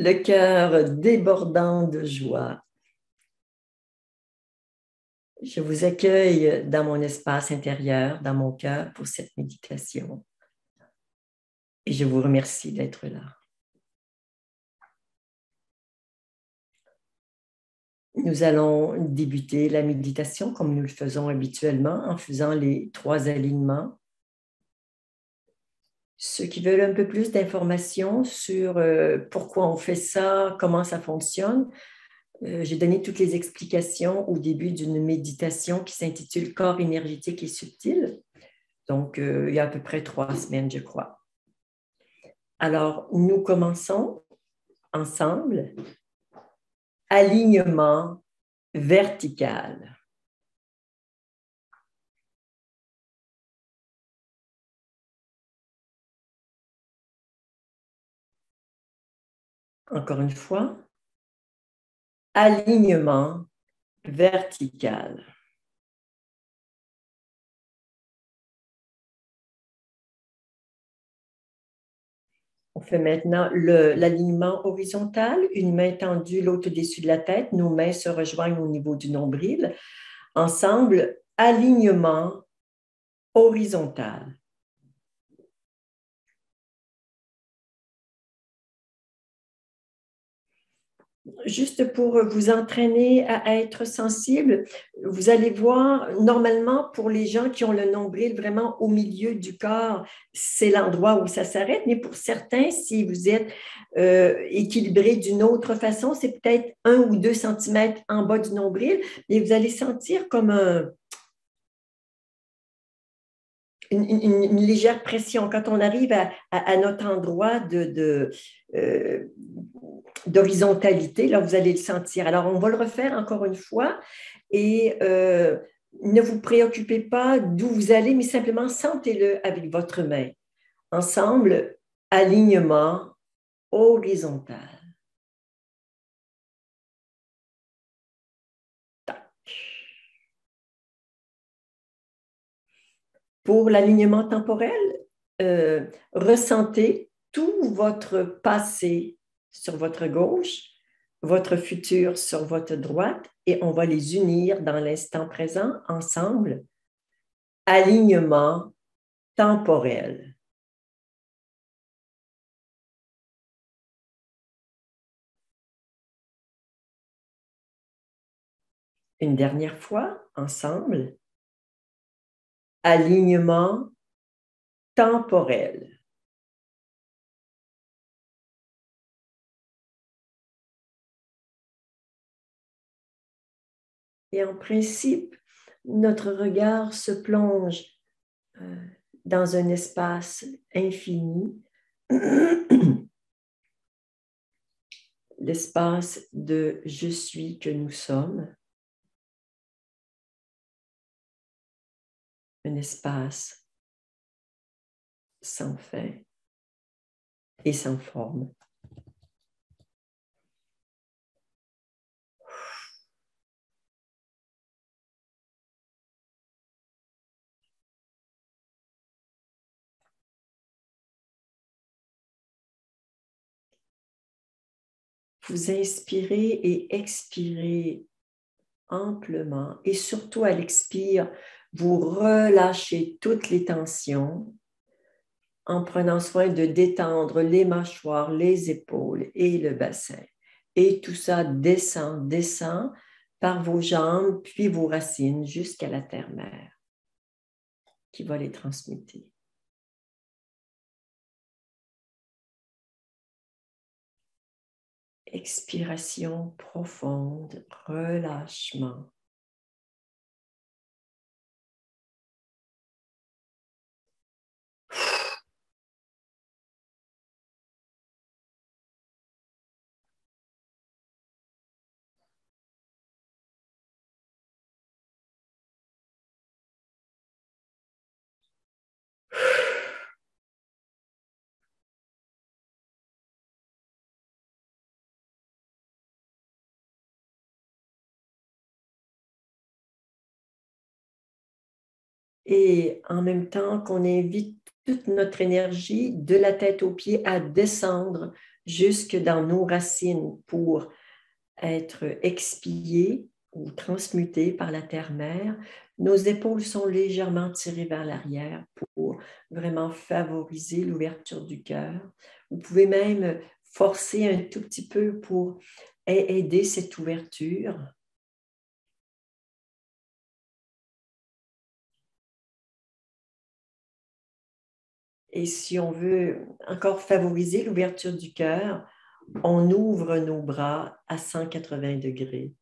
le cœur débordant de joie. Je vous accueille dans mon espace intérieur, dans mon cœur pour cette méditation. Et je vous remercie d'être là. Nous allons débuter la méditation comme nous le faisons habituellement en faisant les 3 alignements. Ceux qui veulent un peu plus d'informations sur pourquoi on fait ça, comment ça fonctionne, j'ai donné toutes les explications au début d'une méditation qui s'intitule « Corps énergétique et subtil ». Donc, il y a à peu près 3 semaines, je crois. Alors, nous commençons ensemble. Alignement vertical. Encore une fois. Alignement vertical. On fait maintenant l'alignement horizontal, une main tendue, l'autre au-dessus de la tête. Nos mains se rejoignent au niveau du nombril. Ensemble, alignement horizontal. Juste pour vous entraîner à être sensible, vous allez voir, normalement, pour les gens qui ont le nombril vraiment au milieu du corps, c'est l'endroit où ça s'arrête, mais pour certains, si vous êtes équilibré d'une autre façon, c'est peut-être 1 ou 2 centimètres en bas du nombril, et vous allez sentir comme une légère pression. Quand on arrive à notre endroit d'horizontalité, là, vous allez le sentir. Alors, on va le refaire encore une fois et ne vous préoccupez pas d'où vous allez, mais simplement sentez-le avec votre main. Ensemble, alignement horizontal. Pour l'alignement temporel, ressentez tout votre passé sur votre gauche, votre futur sur votre droite, et on va les unir dans l'instant présent ensemble. Alignement temporel. Une dernière fois, ensemble. Alignement temporel. Et en principe, notre regard se plonge dans un espace infini, l'espace de « je suis » que nous sommes, un espace sans fin et sans forme. Vous inspirez et expirez amplement et surtout à l'expire, vous relâchez toutes les tensions en prenant soin de détendre les mâchoires, les épaules et le bassin. Et tout ça descend par vos jambes, puis vos racines jusqu'à la terre-mère qui va les transmuter. Expiration profonde, relâchement. Et en même temps qu'on invite toute notre énergie de la tête aux pieds à descendre jusque dans nos racines pour être expillées ou transmutées par la terre-mère. Nos épaules sont légèrement tirées vers l'arrière pour vraiment favoriser l'ouverture du cœur. Vous pouvez même forcer un tout petit peu pour aider cette ouverture. Et si on veut encore favoriser l'ouverture du cœur, on ouvre nos bras à 180 degrés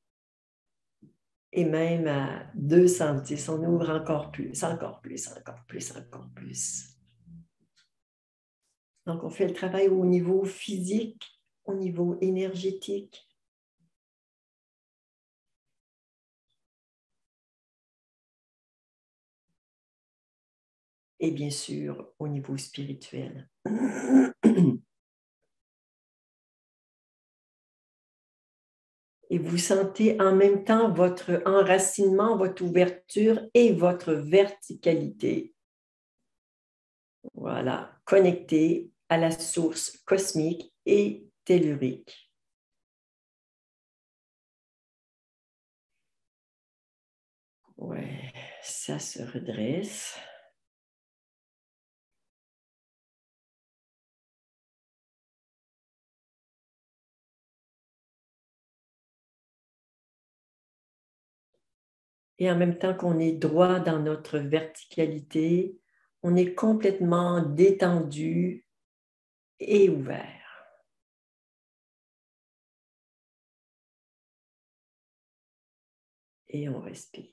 et même à 210. On ouvre encore plus, encore plus, encore plus, encore plus. Donc, on fait le travail au niveau physique, au niveau énergétique. Et bien sûr, au niveau spirituel. Et vous sentez en même temps votre enracinement, votre ouverture et votre verticalité. Voilà, connecté à la source cosmique et tellurique. Ouais, ça se redresse. Et en même temps qu'on est droit dans notre verticalité, on est complètement détendu et ouvert. Et on respire.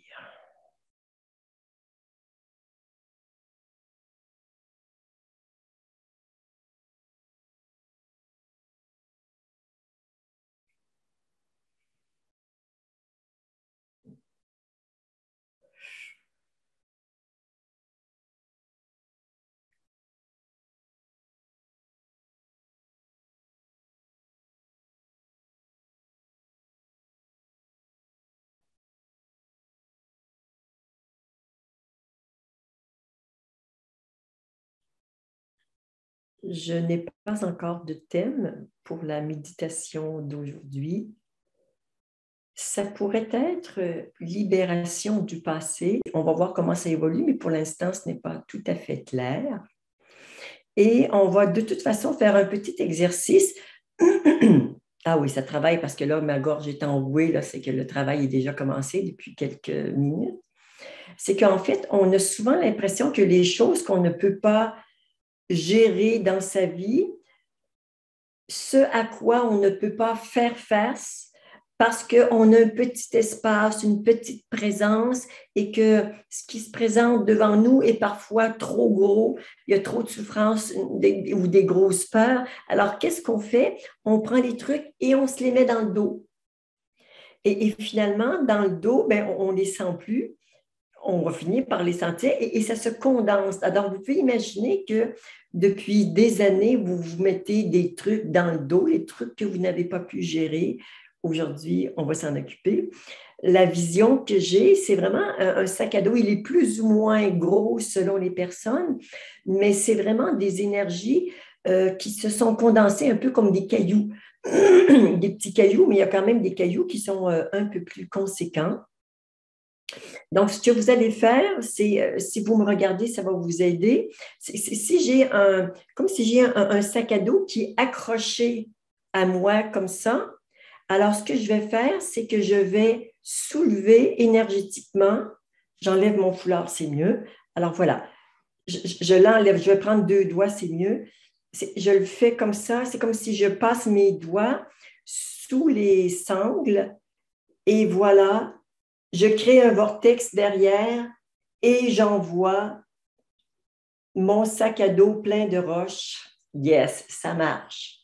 Je n'ai pas encore de thème pour la méditation d'aujourd'hui. Ça pourrait être libération du passé. On va voir comment ça évolue, mais pour l'instant, ce n'est pas tout à fait clair. Et on va de toute façon faire un petit exercice. Ah oui, ça travaille parce que là, ma gorge est enrouée, là, c'est que le travail est déjà commencé depuis quelques minutes. C'est qu'en fait, on a souvent l'impression que les choses qu'on ne peut pas gérer dans sa vie, ce à quoi on ne peut pas faire face parce qu'on a un petit espace, une petite présence et que ce qui se présente devant nous est parfois trop gros, il y a trop de souffrance ou des grosses peurs. Alors, qu'est-ce qu'on fait? On prend les trucs et on se les met dans le dos. Et finalement, dans le dos, ben, on ne les sent plus. On va finir par les sentir et ça se condense. Alors, vous pouvez imaginer que depuis des années, vous vous mettez des trucs dans le dos, les trucs que vous n'avez pas pu gérer. Aujourd'hui, on va s'en occuper. La vision que j'ai, c'est vraiment un sac à dos. Il est plus ou moins gros selon les personnes, mais c'est vraiment des énergies qui se sont condensées un peu comme des cailloux. Des petits cailloux, mais il y a quand même des cailloux qui sont un peu plus conséquents. Donc, ce que vous allez faire, c'est, si vous me regardez, ça va vous aider. Si j'ai comme si j'ai un sac à dos qui est accroché à moi comme ça, alors ce que je vais faire, c'est que je vais soulever énergétiquement. J'enlève mon foulard, c'est mieux. Alors voilà, je l'enlève, je vais prendre 2 doigts, c'est mieux. Je le fais comme ça, c'est comme si je passe mes doigts sous les sangles et voilà, je crée un vortex derrière et j'envoie mon sac à dos plein de roches. Yes, ça marche.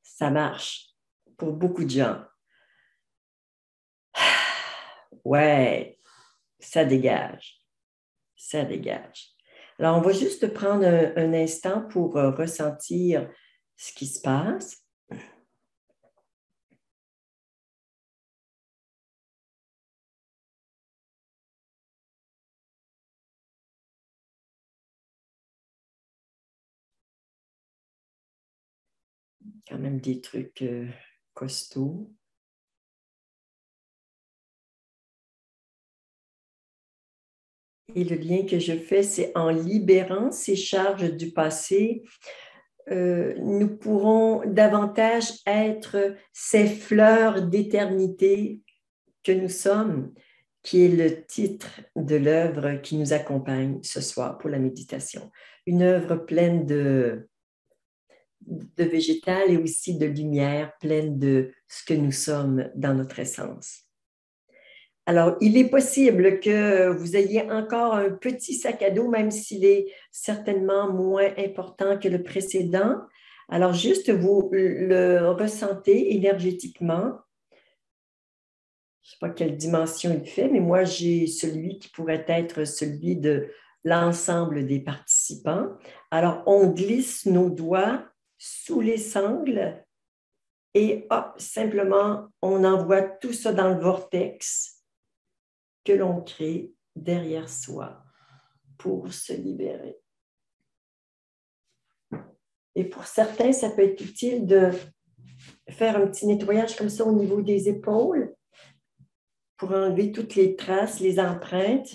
Ça marche pour beaucoup de gens. Ouais, ça dégage. Ça dégage. Alors, on va juste prendre un instant pour ressentir ce qui se passe. Quand même des trucs costauds. Et le lien que je fais, c'est en libérant ces charges du passé, nous pourrons davantage être ces fleurs d'éternité que nous sommes, qui est le titre de l'œuvre qui nous accompagne ce soir pour la méditation. Une œuvre pleine de végétal et aussi de lumière, pleine de ce que nous sommes dans notre essence. Alors, il est possible que vous ayez encore un petit sac à dos, même s'il est certainement moins important que le précédent. Alors, juste vous le ressentez énergétiquement. Je ne sais pas quelle dimension il fait, mais moi, j'ai celui qui pourrait être celui de l'ensemble des participants. Alors, on glisse nos doigts sous les sangles et hop, simplement, on envoie tout ça dans le vortex que l'on crée derrière soi pour se libérer. Et pour certains, ça peut être utile de faire un petit nettoyage comme ça au niveau des épaules pour enlever toutes les traces, les empreintes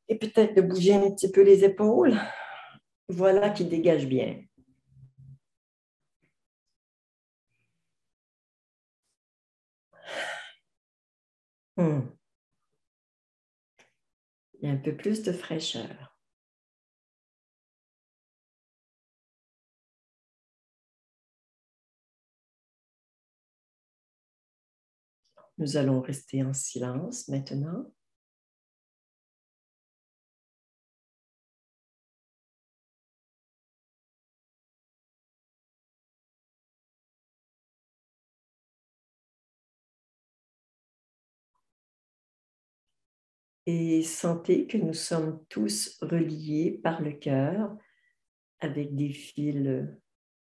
et peut-être de bouger un petit peu les épaules. Voilà qui dégage bien. Il y a un peu plus de fraîcheur. Nous allons rester en silence maintenant. Et sentez que nous sommes tous reliés par le cœur avec des fils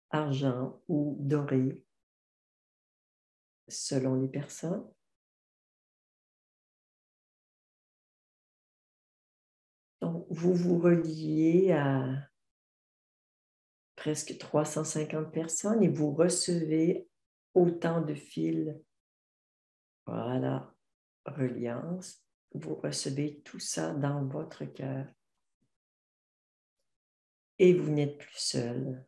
argent ou dorés selon les personnes. Donc, vous vous reliez à presque 350 personnes et vous recevez autant de fils. Voilà, reliance. Vous recevez tout ça dans votre cœur. Et vous n'êtes plus seul.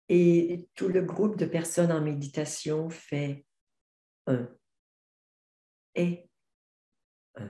Et tout le groupe de personnes en méditation fait un et un.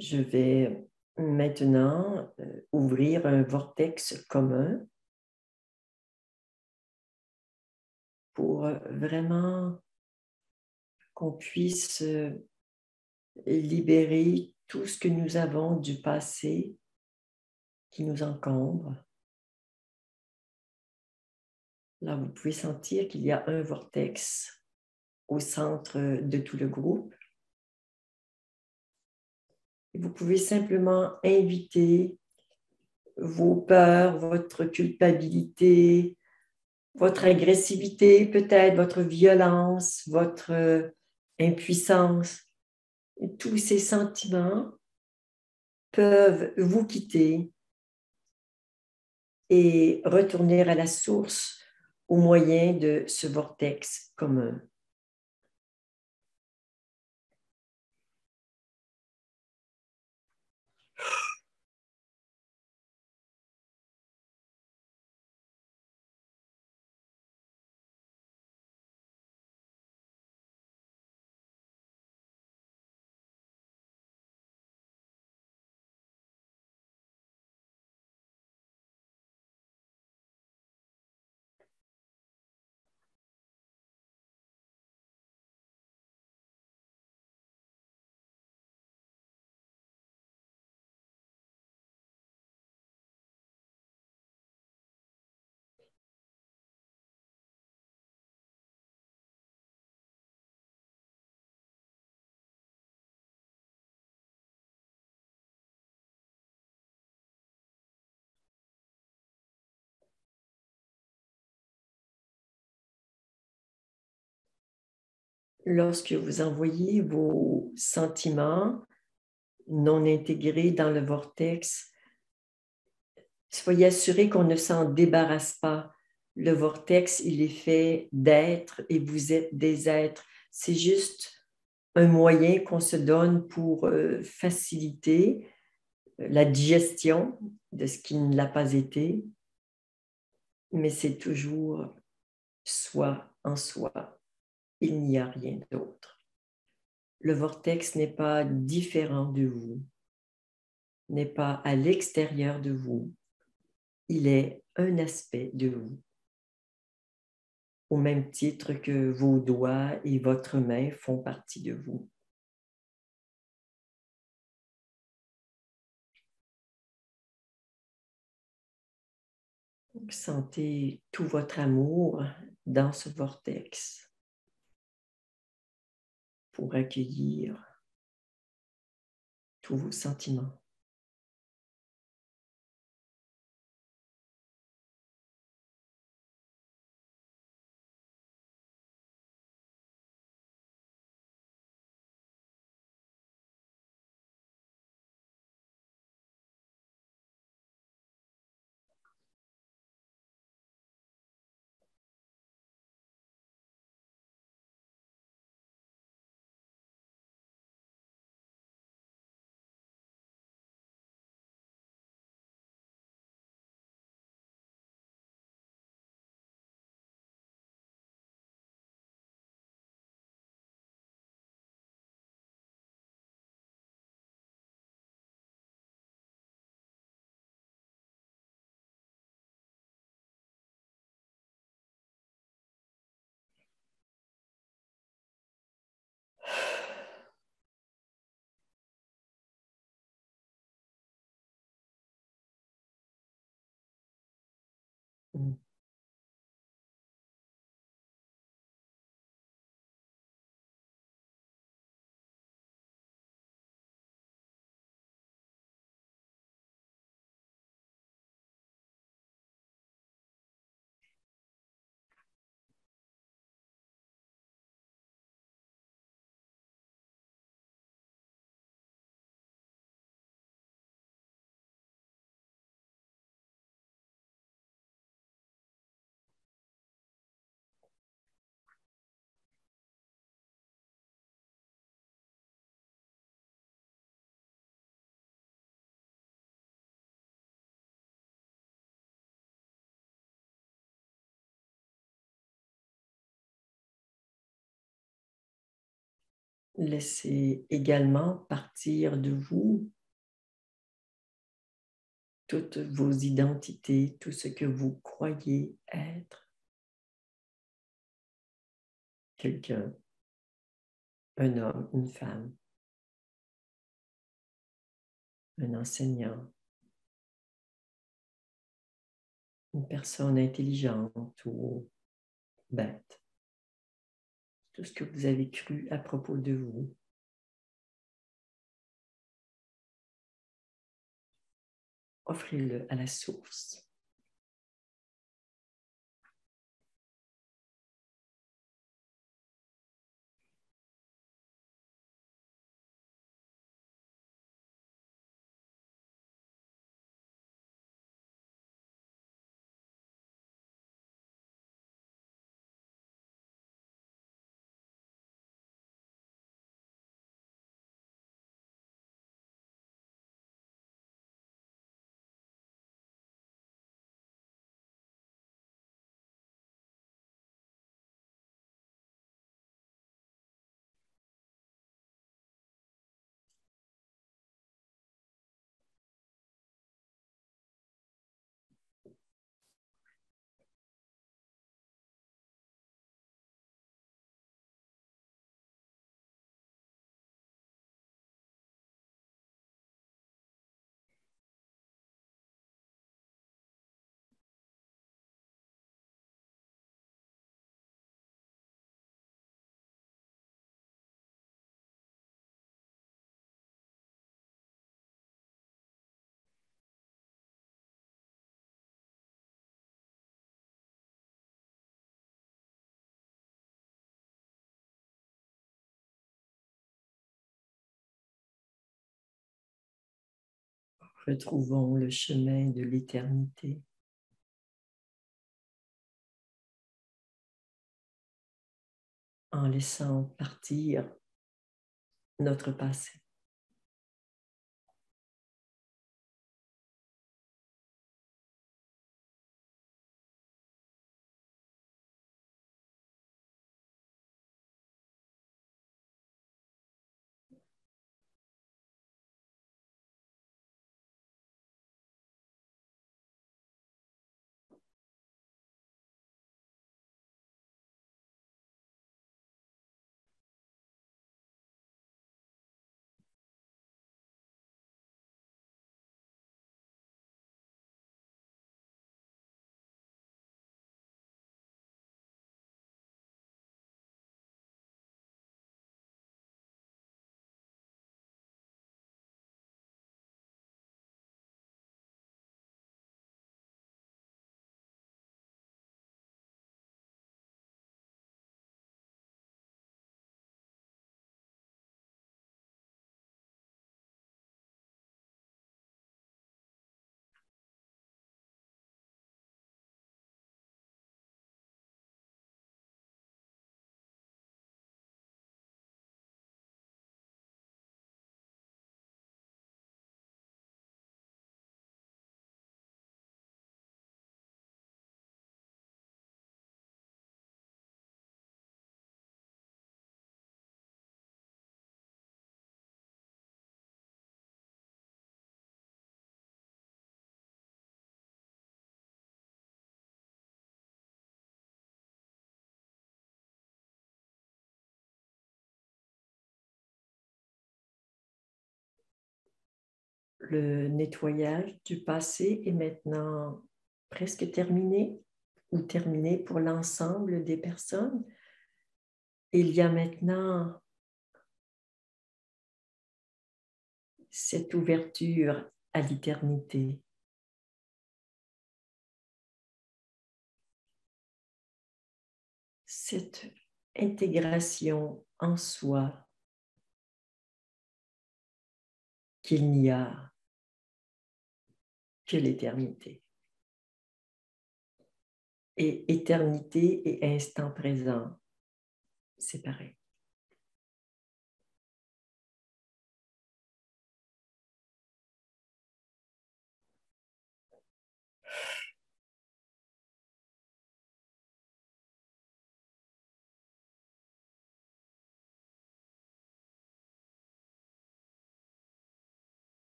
Je vais maintenant ouvrir un vortex commun pour vraiment qu'on puisse libérer tout ce que nous avons du passé qui nous encombre. Là, vous pouvez sentir qu'il y a un vortex au centre de tout le groupe. Et vous pouvez simplement inviter vos peurs, votre culpabilité, votre agressivité, peut-être votre violence, votre impuissance. Tous ces sentiments peuvent vous quitter et retourner à la source au moyen de ce vortex commun. Lorsque vous envoyez vos sentiments non intégrés dans le vortex, soyez assurés qu'on ne s'en débarrasse pas. Le vortex, il est fait d'êtres et vous êtes des êtres. C'est juste un moyen qu'on se donne pour faciliter la digestion de ce qui ne l'a pas été, mais c'est toujours soi en soi. Il n'y a rien d'autre. Le vortex n'est pas différent de vous, n'est pas à l'extérieur de vous. Il est un aspect de vous, au même titre que vos doigts et votre main font partie de vous. Donc, sentez tout votre amour dans ce vortex pour accueillir tous vos sentiments. Laissez également partir de vous toutes vos identités, tout ce que vous croyez être. Quelqu'un, un homme, une femme, un enseignant, une personne intelligente ou bête. Tout ce que vous avez cru à propos de vous. Offrez-le à la source. retrouvons le chemin de l'éternité. En laissant partir notre passé. Le nettoyage du passé est maintenant presque terminé ou terminé pour l'ensemble des personnes. Il y a maintenant cette ouverture à l'éternité. Cette intégration en soi qu'il n'y a que l'éternité. Et éternité et instant présent, c'est pareil.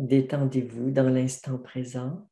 Détendez-vous dans l'instant présent.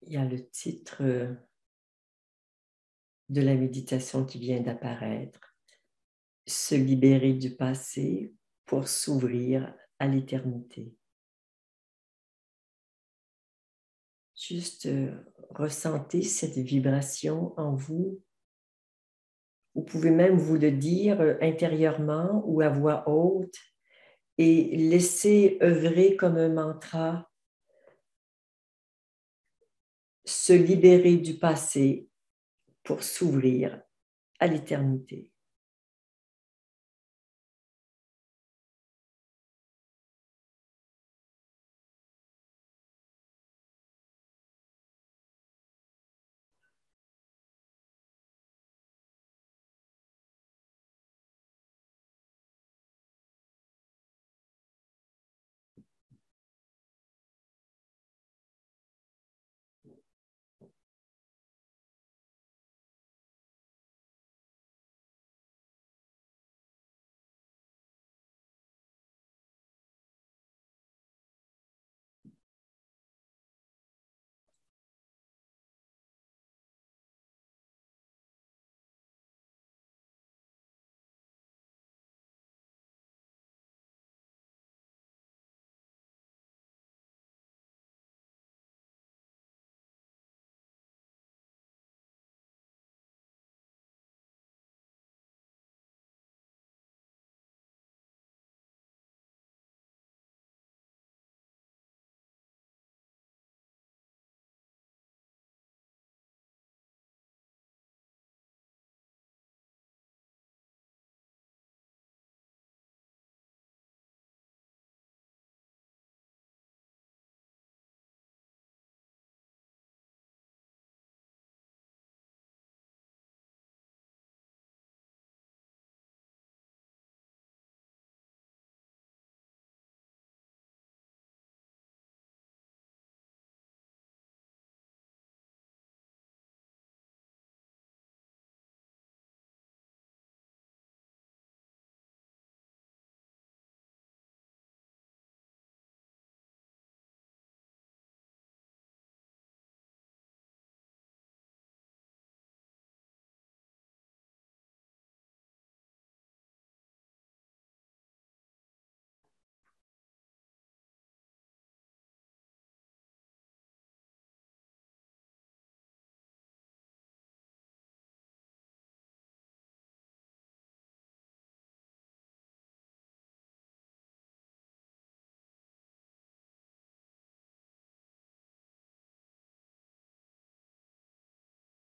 il y a le titre de la méditation qui vient d'apparaître. Se libérer du passé pour s'ouvrir à l'éternité. Juste ressentez cette vibration en vous. Vous pouvez même vous le dire intérieurement ou à voix haute et laisser œuvrer comme un mantra. Se libérer du passé pour s'ouvrir à l'éternité.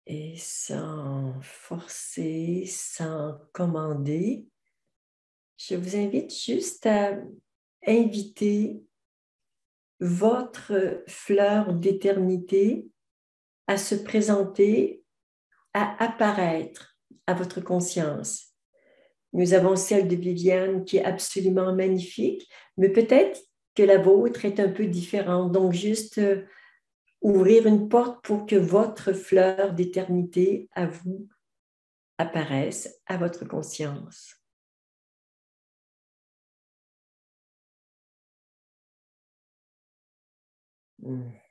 Et sans forcer, sans commander, je vous invite juste à inviter votre fleur d'éternité à se présenter, à apparaître à votre conscience. Nous avons celle de Viviane qui est absolument magnifique, mais peut-être que la vôtre est un peu différente. Donc, juste ouvrir une porte pour que votre fleur d'éternité à vous apparaisse à votre conscience. Mm.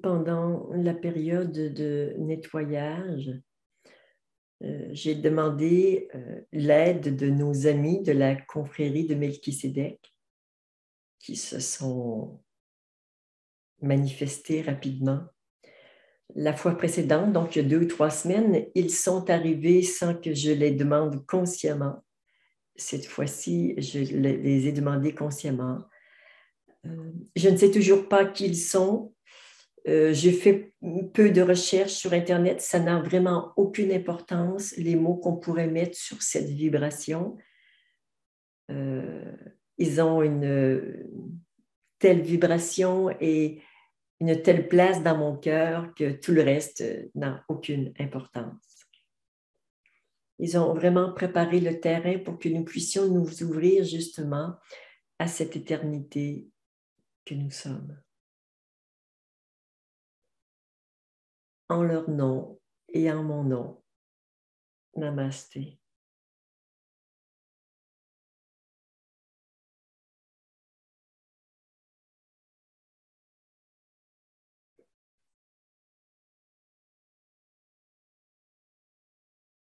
Pendant la période de nettoyage, J'ai demandé l'aide de nos amis de la confrérie de Melchisédek qui se sont manifestés rapidement. La fois précédente, donc il y a 2 ou 3 semaines, ils sont arrivés sans que je les demande consciemment. Cette fois-ci, je les ai demandés consciemment. Je ne sais toujours pas qui ils sont. J'ai fait peu de recherches sur Internet. Ça n'a vraiment aucune importance, les mots qu'on pourrait mettre sur cette vibration. Ils ont une telle vibration et une telle place dans mon cœur que tout le reste n'a aucune importance. Ils ont vraiment préparé le terrain pour que nous puissions nous ouvrir justement à cette éternité que nous sommes. En leur nom et en mon nom. Namasté.